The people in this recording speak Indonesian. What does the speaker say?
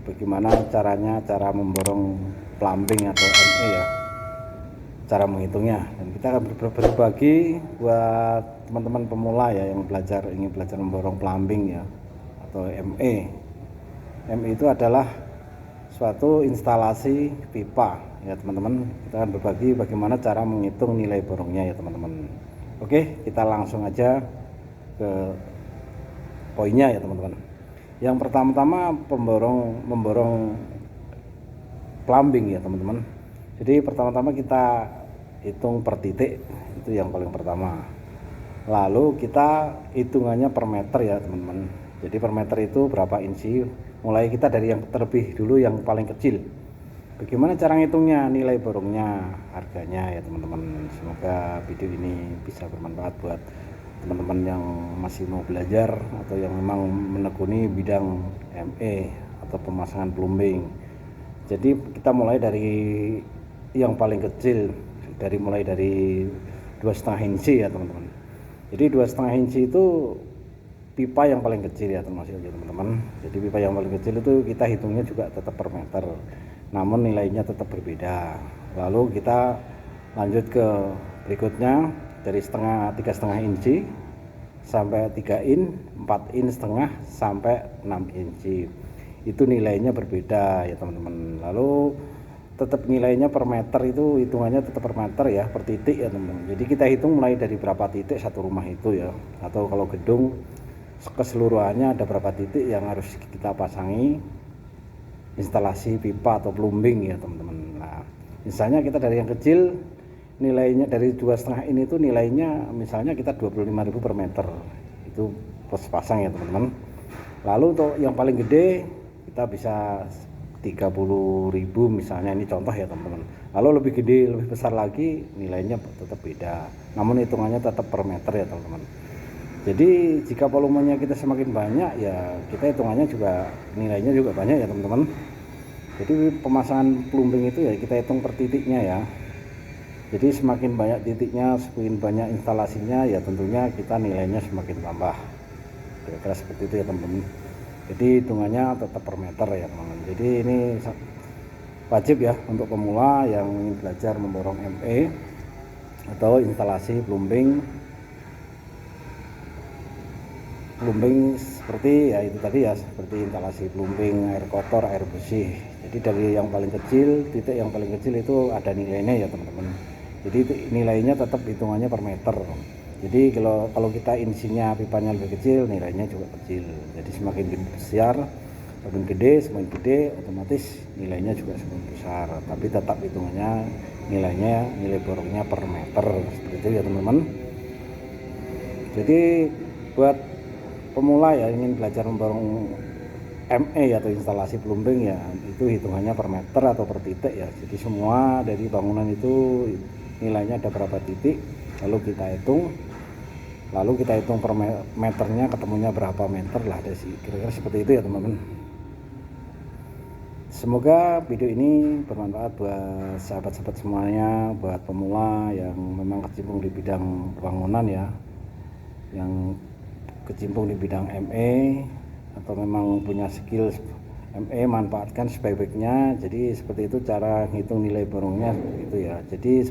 bagaimana cara memborong plumbing atau ME ya, cara menghitungnya. Dan kita akan berbagi buat teman-teman pemula ya yang ingin belajar memborong plumbing ya atau ME. ME itu adalah suatu instalasi pipa ya teman-teman. Kita akan berbagi bagaimana cara menghitung nilai borongnya ya teman-teman. Oke, kita langsung aja ke poinnya ya teman-teman. Yang pertama-tama memborong plumbing ya teman-teman. Jadi pertama-tama kita hitung per titik, itu yang paling pertama. Lalu kita hitungannya per meter ya teman-teman. Jadi per meter itu berapa inci, mulai kita dari yang terlebih dulu yang paling kecil. Bagaimana cara ngitungnya, nilai borongnya, harganya ya teman-teman. Semoga video ini bisa bermanfaat buat teman-teman yang masih mau belajar atau yang memang menekuni bidang ME atau pemasangan plumbing. Jadi kita mulai dari yang paling kecil, mulai dari 2,5 inci ya teman-teman. Jadi 2,5 inci itu pipa yang paling kecil ya teman-teman. Jadi pipa yang paling kecil itu kita hitungnya juga tetap per meter, namun nilainya tetap berbeda. Lalu kita lanjut ke berikutnya, dari 3,5 inci sampai 3 in, 4 in setengah sampai 6 inci. Itu nilainya berbeda ya teman-teman. Lalu tetap nilainya per meter, itu hitungannya tetap per meter ya, per titik ya teman-teman. Jadi kita hitung mulai dari berapa titik satu rumah itu ya, atau kalau gedung keseluruhannya ada berapa titik yang harus kita pasangi instalasi pipa atau plumbing ya teman-teman. Nah, misalnya kita dari yang kecil, nilainya dari 2,5 ini tuh nilainya misalnya kita 25.000 per meter, itu plus pasang ya teman-teman. Lalu untuk yang paling gede kita bisa 30.000 misalnya, ini contoh ya teman-teman. Lalu lebih gede, lebih besar lagi, nilainya tetap beda, namun hitungannya tetap per meter ya teman-teman. Jadi jika volumenya kita semakin banyak ya kita hitungannya juga, nilainya juga banyak ya teman-teman. Jadi pemasangan plumbing itu ya kita hitung per titiknya ya. Jadi semakin banyak titiknya, semakin banyak instalasinya ya tentunya kita nilainya semakin tambah. Kira-kira seperti itu ya teman-teman. Jadi hitungannya tetap per meter ya teman-teman. Jadi ini wajib ya untuk pemula yang ingin belajar memborong ME atau instalasi plumbing seperti ya itu tadi ya, seperti instalasi plumbing, air kotor, air bersih. Jadi dari yang paling kecil, titik yang paling kecil itu ada nilainya ya teman-teman. Jadi nilainya tetap hitungannya per meter. Jadi kalau kita insinya pipanya lebih kecil, nilainya juga kecil. Jadi semakin besar, semakin gede, otomatis nilainya juga semakin besar. Tapi tetap hitungannya nilai borongnya per meter seperti itu ya teman-teman. Jadi buat pemula ya ingin belajar memborong ME atau instalasi plumbing ya, itu hitungannya per meter atau per titik ya. Jadi semua dari bangunan itu nilainya ada berapa titik, lalu kita hitung per meternya, ketemunya berapa meter lah, kira-kira seperti itu ya teman-teman. Semoga video ini bermanfaat buat sahabat-sahabat semuanya, buat pemula yang memang kecimpung di bidang bangunan ya, yang kecimpung di bidang ME atau memang punya skill ME, manfaatkan sebaik-baiknya. Jadi seperti itu cara hitung nilai borongnya itu ya. Jadi